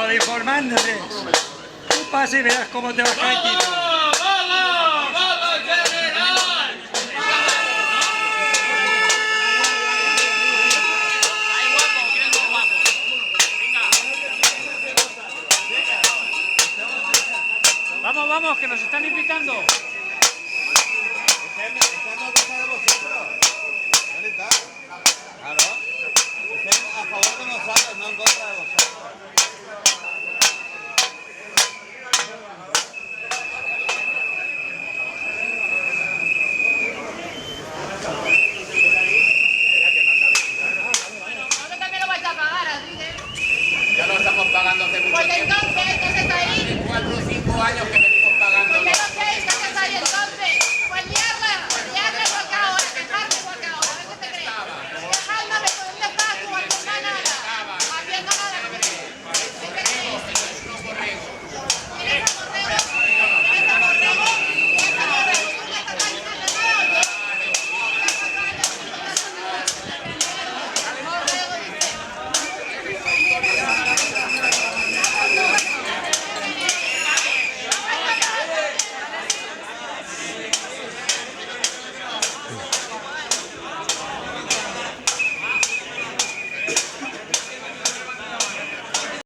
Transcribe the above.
Todo informándose. Tú pasa y verás cómo te vas calentito. ¡Vamos, general! ¡Ay, guapo! ¿Quién es más guapo? Venga. Vamos, que nos están invitando. Estamos a pesar de vosotros. Claro. Estén a favor de nosotros, no en contra de vosotros. Vosotros también lo vais a pagar, así que... Ya lo estamos pagando hace mucho Pues tiempo. entonces, ¿qué se está ahí? 4 o 5 años que